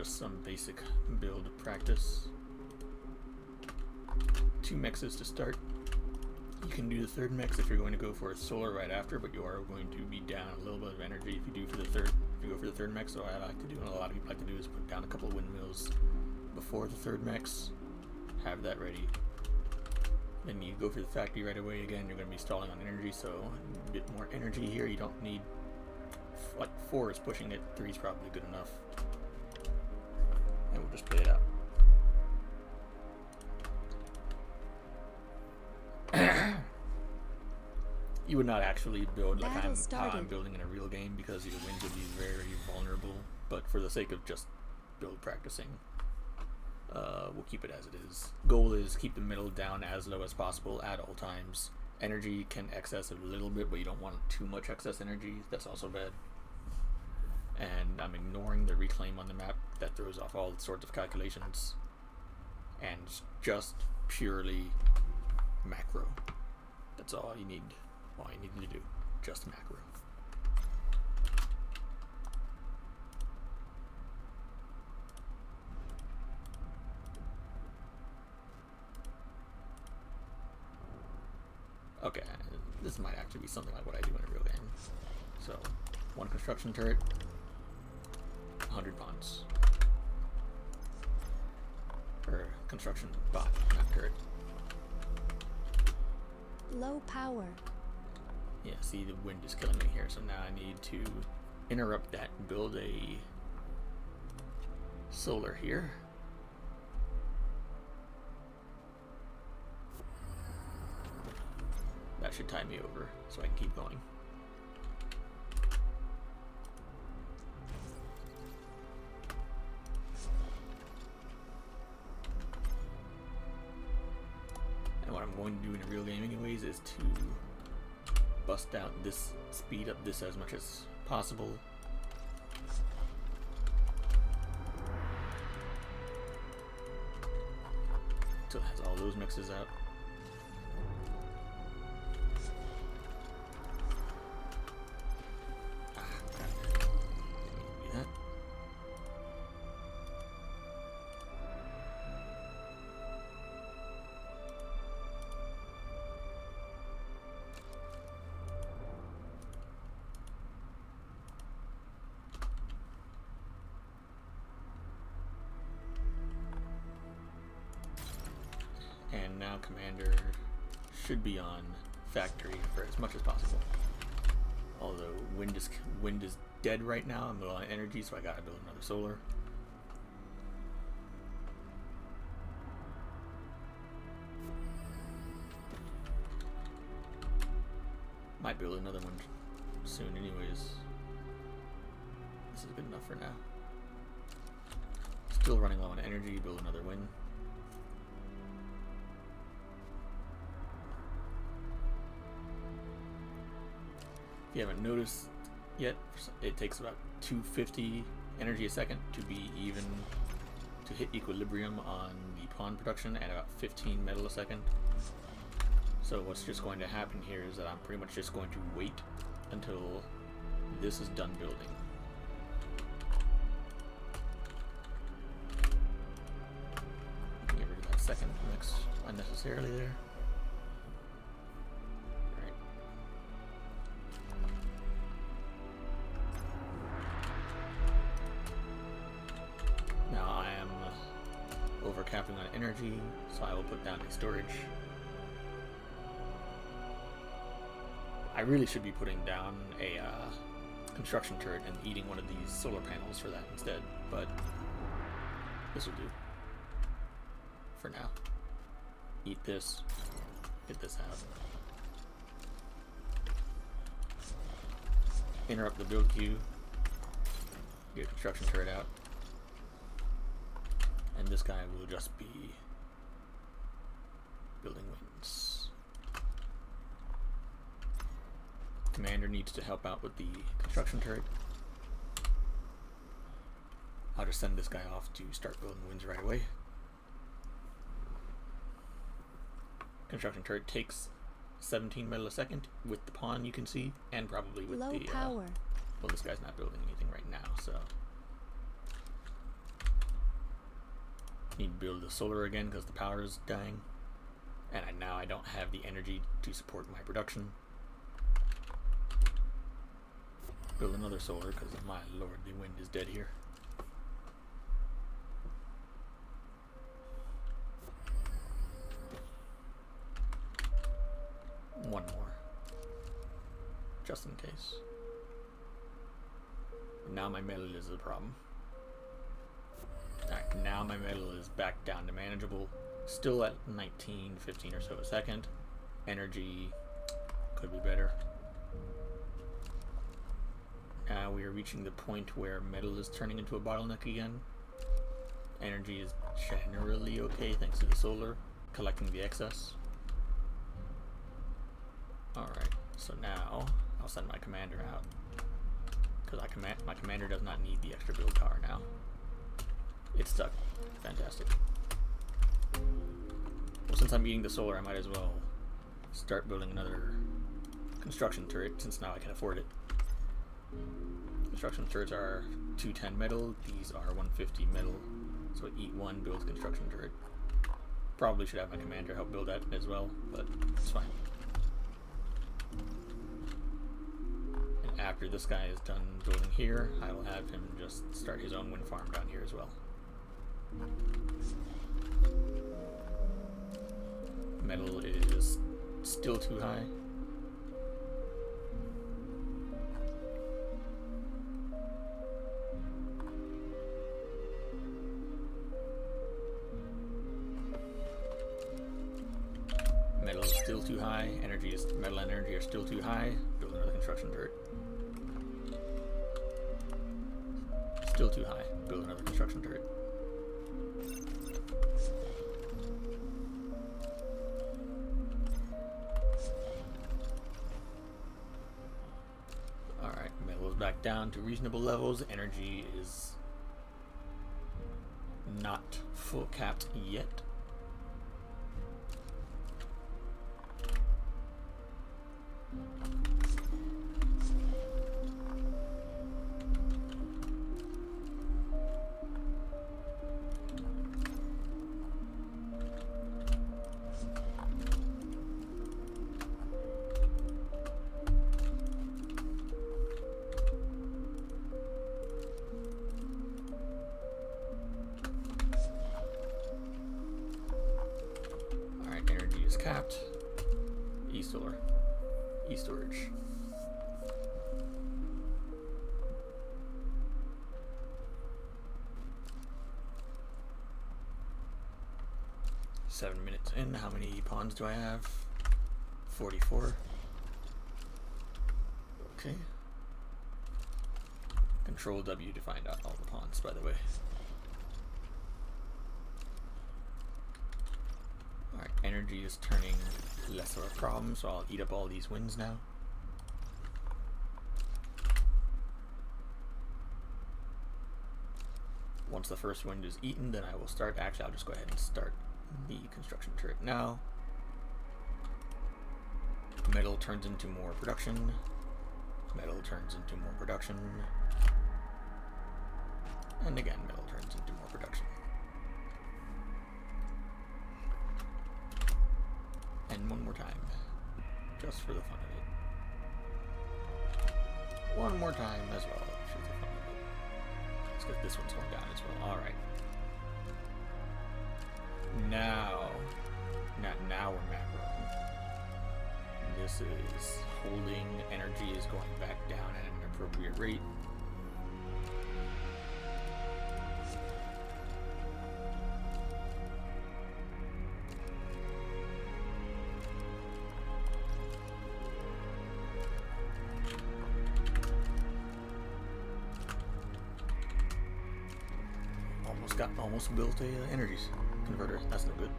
just some basic build practice. 2 mexes to start. You can do the third mex if you're going to go for a solar right after, but you are going to be down a little bit of energy if you do for the third. If you go for the third mex, so I like to do, and a lot of people like to do, is put down a couple of windmills before the third mex. Have that ready. Then you go for the factory right away. Again, you're going to be stalling on energy, so a bit more energy here. You don't need, like 4 is pushing it, 3 is probably good enough. And we'll just play it out. You would not actually build like I'm building in a real game, because your winds would be very vulnerable, but for the sake of just build practicing, we'll keep it as it is. Goal is keep the middle down as low as possible at all times. Energy can excess a little bit, but you don't want too much excess energy. That's also bad. And I'm ignoring the reclaim on the map. That throws off all sorts of calculations. And just purely macro. That's all you need. All you need to do. Just macro. Okay, this might actually be something like what I do in a real game. So, 1 construction turret, 100 pawns. Or construction bot, not turret. Low power. Yeah, see, the wind is killing me here, so now I need to interrupt that, build a solar here. That should tie me over, so I can keep going. And what I'm going to do in a real game anyways is to bust out this, speed up this as much as possible. Until it has all those mixes out. And now commander should be on factory for as much as possible. Although wind is dead right now. I'm low on energy, so I gotta build another solar. Might build another one soon anyways. This is good enough for now. Still running low on energy, build another wind. If you haven't noticed yet, it takes about 250 energy a second to be even, to hit equilibrium on the pawn production, and about 15 metal a second. So what's just going to happen here is that I'm pretty much just going to wait until this is done building. Get rid of that second mix unnecessarily there. Overcapping on energy, so I will put down a storage. I really should be putting down a construction turret and eating one of these solar panels for that instead, but this will do for now. Eat this, get this out. Interrupt the build queue, get a construction turret out. And this guy will just be building wings. Commander needs to help out with the construction turret. I'll just send this guy off to start building wings right away. Construction turret takes 17 metal a second with the pawn, you can see, and probably with low the power. Well, this guy's not building anything right now, so Need to build the solar again because the power is dying. And now I don't have the energy to support my production. Build another solar because my lord, the wind is dead here. One more. Just in case. Now my metal is a problem. Alright, now my metal is back down to manageable. Still at 19, 15 or so a second. Energy could be better. Now we are reaching the point where metal is turning into a bottleneck again. Energy is generally okay thanks to the solar collecting the excess. Alright, so now I'll send my commander out. Because my commander does not need the extra build power now. It's stuck. Fantastic. Well, since I'm eating the solar, I might as well start building another construction turret, since now I can afford it. Construction turrets are 210 metal, these are 150 metal, so eat one, builds construction turret. Probably should have my commander help build that as well, but it's fine. And after this guy is done building here, I will have him just start his own wind farm down here as well. Metal is still too high. Metal is still too high. Metal and energy are still too high. Build another construction turret. Still too high. Build another construction turret. Alright, metal is back down to reasonable levels. Energy is not full capped yet. Capped. E-solar. E-storage. Seven minutes in. How many pawns do I have? 44. Okay. Control W to find out all the pawns, by the way. Alright, energy is turning less of a problem, so I'll eat up all these wins now. Once the first wind is eaten, then I will start. Actually, I'll just go ahead and start the construction turret now. Metal turns into more production. Metal turns into more production. And again, metal turns into more production. And one more time, just for the fun of it. One more time as well, just for the fun of it. Let's get this one's going down as well. All right. Now we're macroing. This is holding. Energy is going back down at an appropriate rate. Almost built a energy converter. That's no good.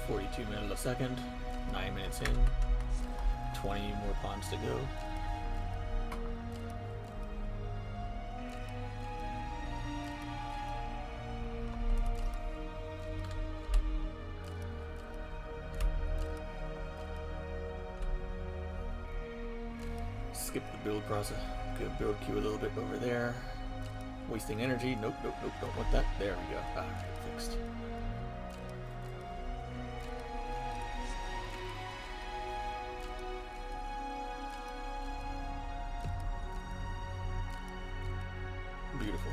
$42 minutes a second. 9 minutes in. 20 more pawns to go. skip the build process. Good build queue a little bit over there. Wasting energy. Nope, nope, nope. Don't want that. There we go. Alright, fixed. Beautiful.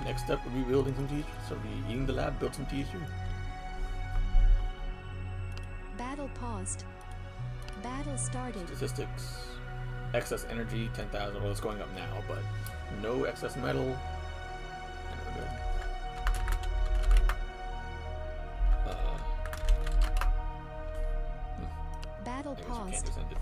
Next step would be building some T3. So we eating the lab, build some T3. Battle paused. Battle started. Statistics. Excess energy, 10,000. Well, it's going up now, but no excess metal. And we're good. Battle I guess we paused. can't just end it.